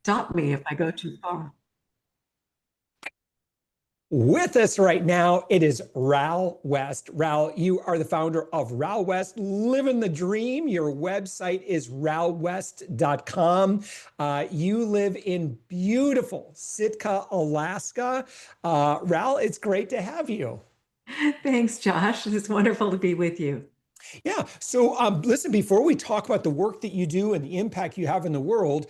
Stop me if I go too far. With us right now, it is Ral West. Ral, you are the founder of Ral West, Living the Dream. Your website is ralwest.com. You live in beautiful Sitka, Alaska. Ral, it's great to have you. Thanks, Josh. It's wonderful to be with you. Yeah. So, listen, before we talk about the work that you do and the impact you have in the world,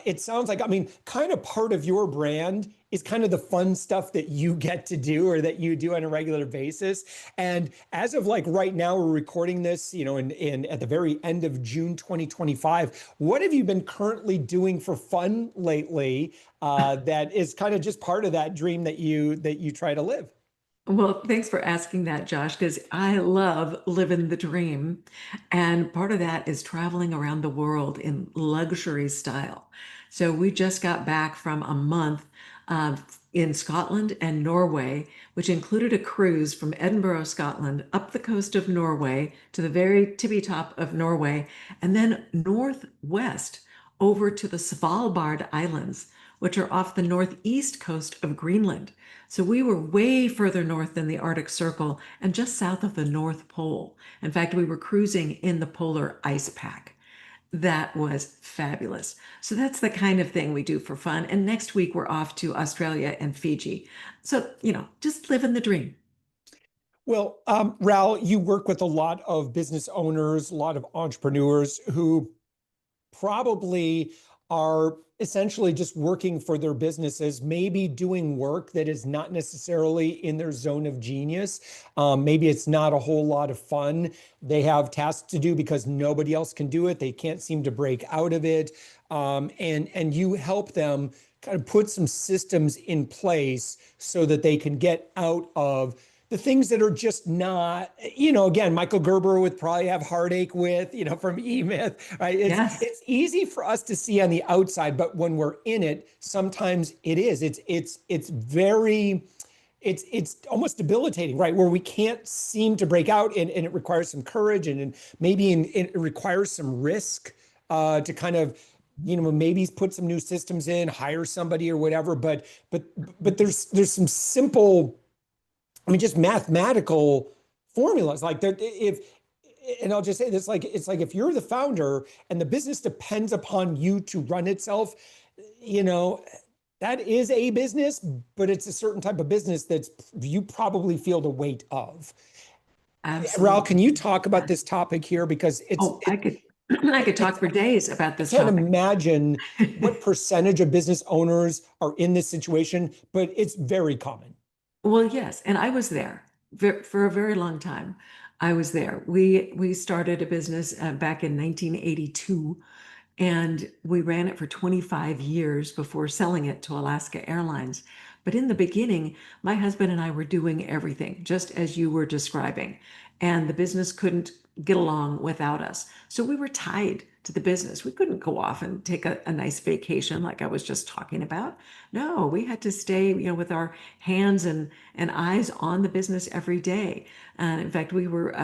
it sounds like, I mean, kind of part of your brand is kind of the fun stuff that you get to do or that you do on a regular basis. And as of like right now, we're recording this, in at the very end of June 2025. What have you been currently doing for fun lately, that is kind of just part of that dream that you try to live? Well, thanks for asking that, Josh, because I love living the dream. And part of that is traveling around the world in luxury style. So we just got back from a month uh, in Scotland and Norway, which included a cruise from Edinburgh, Scotland, up the coast of Norway to the very tippy top of Norway, and then northwest over to the Svalbard Islands, which are off the northeast coast of Greenland. So we were way further north than the Arctic Circle and just south of the North Pole. In fact, we were cruising in the polar ice pack. That was fabulous. So that's the kind of thing we do for fun. And next week we're off to Australia and Fiji. So, just living the dream. Well, Ral, you work with a lot of business owners, a lot of entrepreneurs who probably are essentially just working for their businesses, maybe doing work that is not necessarily in their zone of genius. Maybe it's not a whole lot of fun. They have tasks to do because nobody else can do it. They can't seem to break out of it. And you help them kind of put some systems in place so that they can get out of the things that are just not, again, Michael Gerber would probably have heartache with, from E-Myth, right? Yes. It's easy for us to see on the outside, but when we're in it, sometimes it is. It's very, it's almost debilitating, right? Where we can't seem to break out, and it requires some courage, and maybe it requires some risk, to kind of, maybe put some new systems in, hire somebody or whatever. But there's some simple, I mean, just mathematical formulas. Like there, if, and I'll just say this, like it's like if you're the founder and the business depends upon you to run itself, you know, that is a business, but it's a certain type of business that's you probably feel the weight of. Raul, can you Absolutely. talk about Yes. this topic here? Because Oh, I could I could talk for days about I this can't topic. imagine what percentage of business owners are in this situation, but it's very common. Well, yes, and I was there for a very long time. I was there. We started a business back in 1982, and we ran it for 25 years before selling it to Alaska Airlines. But in the beginning, my husband and I were doing everything, just as you were describing, and the business couldn't get along without us. So we were tied to the business. We couldn't go off and take a nice vacation like I was just talking about. No, we had to stay, with our hands and eyes on the business every day. And in fact, we were,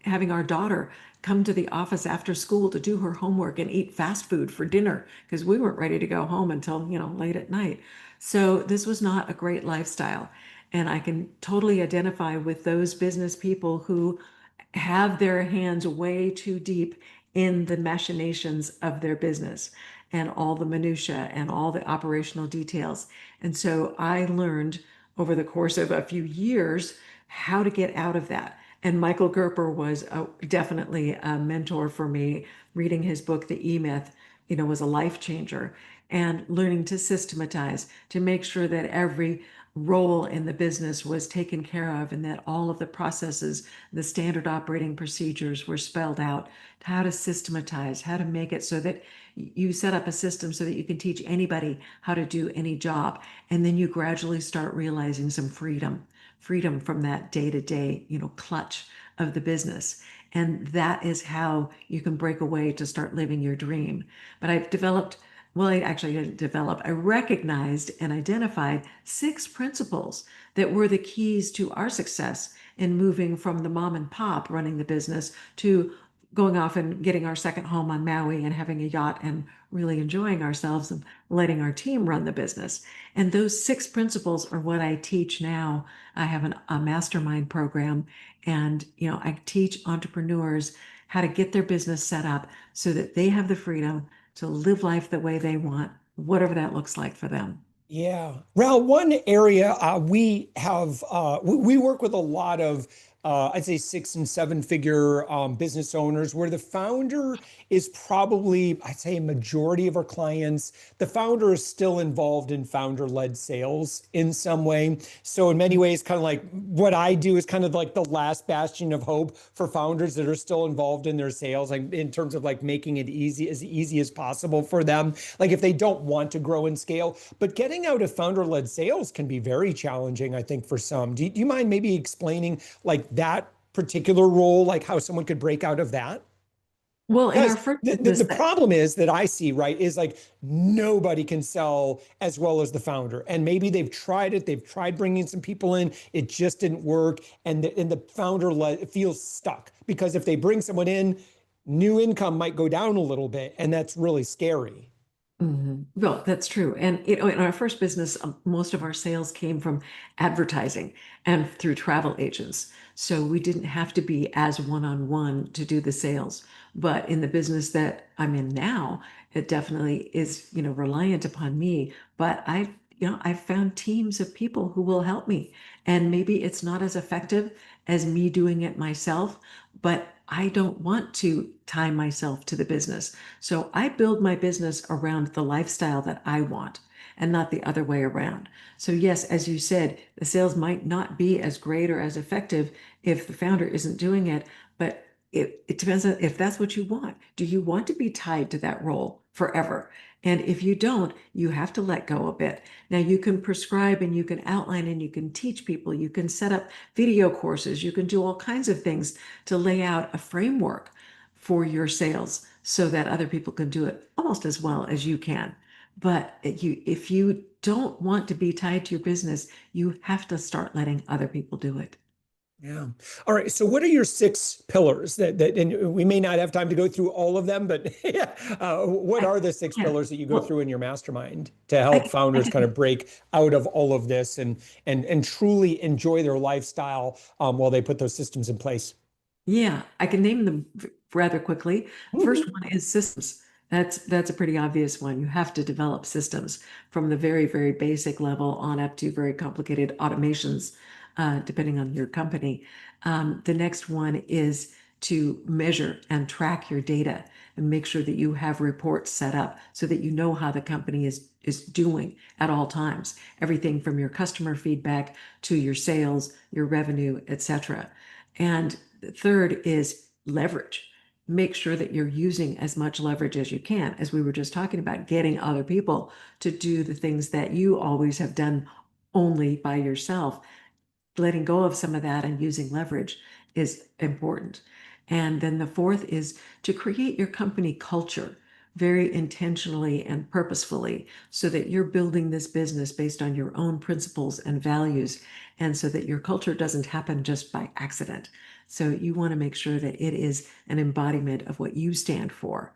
having our daughter come to the office after school to do her homework and eat fast food for dinner because we weren't ready to go home until, late at night. So this was not a great lifestyle. And I can totally identify with those business people who have their hands way too deep in the machinations of their business and all the minutia and all the operational details. And so I learned over the course of a few years how to get out of that. And Michael Gerber was definitely a mentor for me. Reading his book, The E-Myth, was a life changer. And learning to systematize, to make sure that every role in the business was taken care of and that all of the processes, the standard operating procedures were spelled out, how to systematize, how to make it so that you set up a system so that you can teach anybody how to do any job. And then you gradually start realizing some freedom from that day-to-day, clutch of the business. And that is how you can break away to start living your dream. But I've developed, well, I actually didn't develop, I recognized and identified 6 principles that were the keys to our success in moving from the mom and pop running the business to going off and getting our second home on Maui and having a yacht and really enjoying ourselves and letting our team run the business. And those six principles are what I teach now. I have a mastermind program, and I teach entrepreneurs how to get their business set up so that they have the freedom to live life the way they want, whatever that looks like for them. Yeah. Ral, one area we have, we work with a lot of, I'd say 6 and 7 figure business owners where the founder is probably, I'd say a majority of our clients, the founder is still involved in founder-led sales in some way. So in many ways, kind of like what I do is kind of like the last bastion of hope for founders that are still involved in their sales, like in terms of like making it easy as possible for them. Like if they don't want to grow and scale, but getting out of founder-led sales can be very challenging, I think, for some. Do you mind maybe explaining like that particular role, like how someone could break out of that? Well, in our Because first the business that problem is that I see, right, is like nobody can sell as well as the founder. And maybe they've tried it, they've tried bringing some people in, it just didn't work. And the founder feels stuck because if they bring someone in, new income might go down a little bit. And that's really scary. Well, that's true. And in our first business, most of our sales came from advertising and through travel agents. So we didn't have to be as one-on-one to do the sales. But in the business that I'm in now, it definitely is, reliant upon me. But I've found teams of people who will help me. And maybe it's not as effective as me doing it myself, but I don't want to tie myself to the business. So I build my business around the lifestyle that I want and not the other way around. So, yes, as you said, the sales might not be as great or as effective if the founder isn't doing it, but it depends on if that's what you want. Do you want to be tied to that role forever? And if you don't, you have to let go a bit. Now, you can prescribe and you can outline and you can teach people, you can set up video courses, you can do all kinds of things to lay out a framework for your sales so that other people can do it almost as well as you can. But if you don't want to be tied to your business, you have to start letting other people do it. Yeah. All right. So what are your 6 pillars and we may not have time to go through all of them, but yeah, what I, are the six yeah. pillars that you go Well, through in your mastermind to I, help can- I founders kind of can, break out of all of this and truly enjoy their lifestyle while they put those systems in place? yeah, I can name them rather quickly. First one is systems. That's a pretty obvious one. You have to develop systems from the very, very basic level on up to very complicated automations, depending on your company. The next one is to measure and track your data and make sure that you have reports set up so that you know how the company is doing at all times. Everything from your customer feedback to your sales, your revenue, etc. And the third is leverage. Make sure that you're using as much leverage as you can, as we were just talking about, getting other people to do the things that you always have done only by yourself. Letting go of some of that and using leverage is important. And then the fourth is to create your company culture very intentionally and purposefully so that you're building this business based on your own principles and values, and so that your culture doesn't happen just by accident. So you want to make sure that it is an embodiment of what you stand for.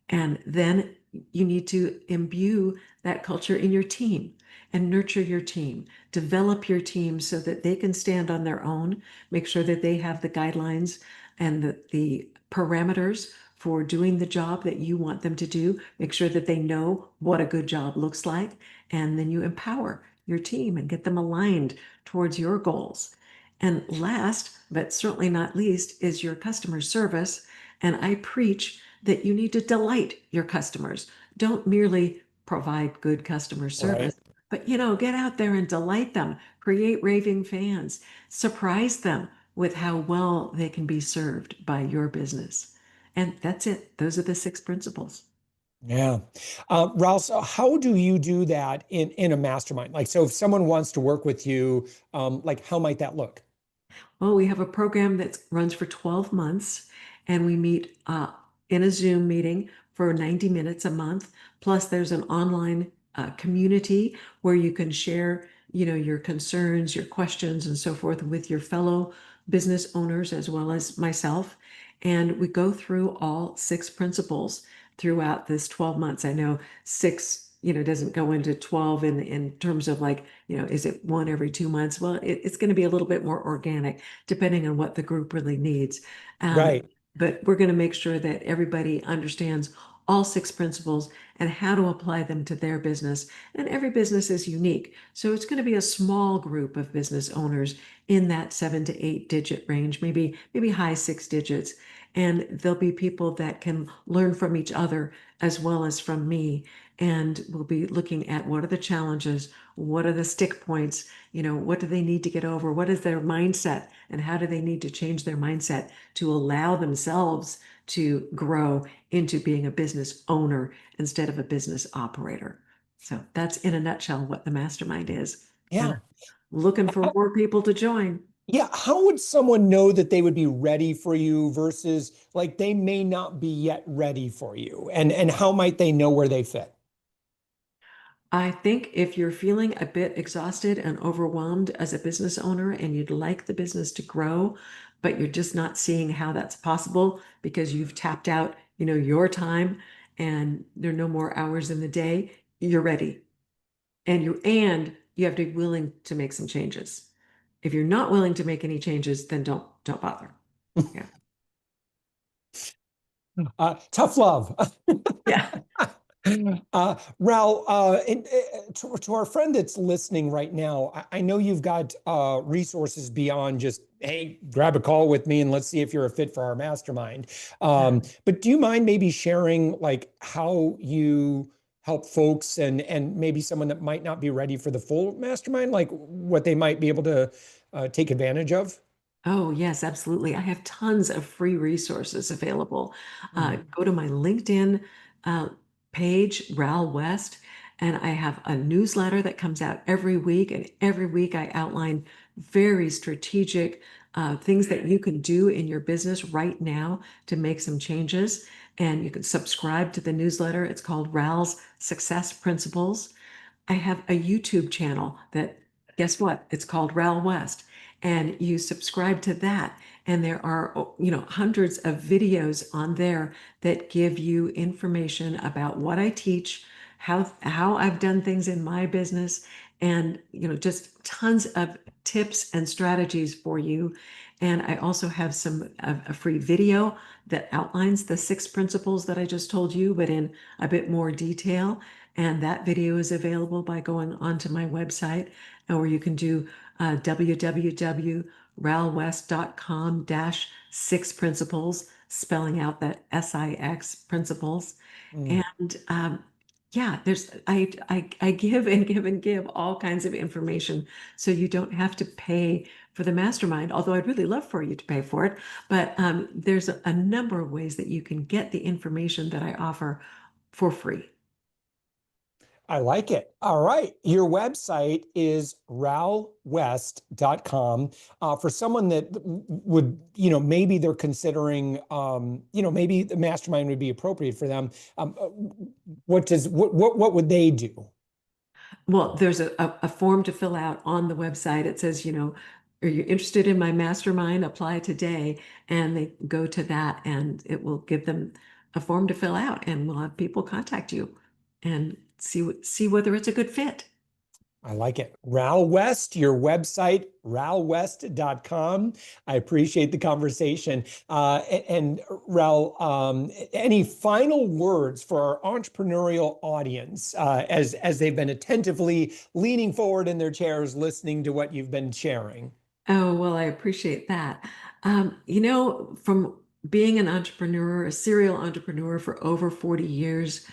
And then you need to imbue that culture in your team and nurture your team, develop your team so that they can stand on their own, make sure that they have the guidelines and the parameters for doing the job that you want them to do, make sure that they know what a good job looks like, and then you empower your team and get them aligned towards your goals. And last, but certainly not least, is your customer service. And I preach that you need to delight your customers. Don't merely provide good customer Right. service, but get out there and delight them, create raving fans, surprise them with how well they can be served by your business. And that's it. Those are the six principles. Yeah. Rouse, how do you do that in a mastermind? Like, so if someone wants to work with you, like how might that look? Well, we have a program that runs for 12 months, and we meet in a Zoom meeting for 90 minutes a month. Plus, there's an online community where you can share, your concerns, your questions, and so forth with your fellow business owners as well as myself. And we go through all six principles throughout this 12 months. I know six, doesn't go into 12 in terms of like, is it one every 2 months? Well, it's going to be a little bit more organic depending on what the group really needs. Um, Right. but we're going to make sure that everybody understands all six principles and how to apply them to their business. And every business is unique. So it's going to be a small group of business owners in that 7 to 8 digit range, maybe high 6 digits. And there'll be people that can learn from each other as well as from me. And we'll be looking at what are the challenges, what are the stick points, what do they need to get over, what is their mindset, and how do they need to change their mindset to allow themselves to grow into being a business owner instead of a business operator. So that's in a nutshell what the mastermind is. And Yeah. I'm looking for more people to join. Yeah, how would someone know that they would be ready for you versus like they may not be yet ready for you? And how might they know where they fit? I think if you're feeling a bit exhausted and overwhelmed as a business owner and you'd like the business to grow, but you're just not seeing how that's possible because you've tapped out, your time and there are no more hours in the day, you're ready. And you have to be willing to make some changes. If you're not willing to make any changes, then don't bother. Yeah. Tough love. Yeah. Ral, to our friend that's listening right now, I know you've got resources beyond just, hey, grab a call with me and let's see if you're a fit for our mastermind. But do you mind maybe sharing like how you help folks and maybe someone that might not be ready for the full mastermind, like what they might be able to take advantage of? Oh, yes, absolutely. I have tons of free resources available. Mhm. Go to my LinkedIn uh, page, Ral West, and I have a newsletter that comes out every week. And every week I outline very strategic things that you can do in your business right now to make some changes. And you can subscribe to the newsletter. It's called Ral's Success Principles. I have a YouTube channel that, guess what? It's called Ral West. And you subscribe to that. And there are, hundreds of videos on there that give you information about what I teach, how I've done things in my business, and, just tons of tips and strategies for you. And I also have a free video that outlines the six principles that I just told you, but in a bit more detail. And that video is available by going onto my website, or you can do www.ralwest.com dash six principles, spelling out that SIX principles. Mm. And yeah, I give and give and give all kinds of information so you don't have to pay for the mastermind, although I'd really love for you to pay for it. But there's a number of ways that you can get the information that I offer for free. I like it. All right. Your website is ralwest.com. For someone that would, maybe they're considering, maybe the mastermind would be appropriate for them. What would they do? Well, there's a form to fill out on the website. It says, are you interested in my mastermind? Apply today. And they go to that and it will give them a form to fill out and we'll have people contact you and see whether it's a good fit. I like it. Ral West, your website, ralwest.com. I appreciate the conversation. And Ral, any final words for our entrepreneurial audience as they've been attentively leaning forward in their chairs, listening to what you've been sharing? Oh, well, I appreciate that. From being an entrepreneur, a serial entrepreneur for over 40 years,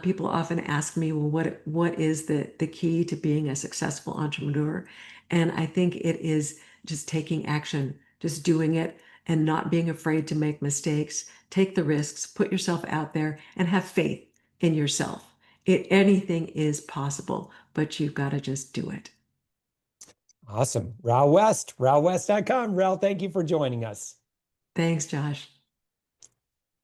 people often ask me, well, what is the key to being a successful entrepreneur? And I think it is just taking action, just doing it and not being afraid to make mistakes, take the risks, put yourself out there and have faith in yourself. Anything is possible, but you've got to just do it. Awesome. Ral West, ralwest.com. Ral, thank you for joining us. Thanks, Josh.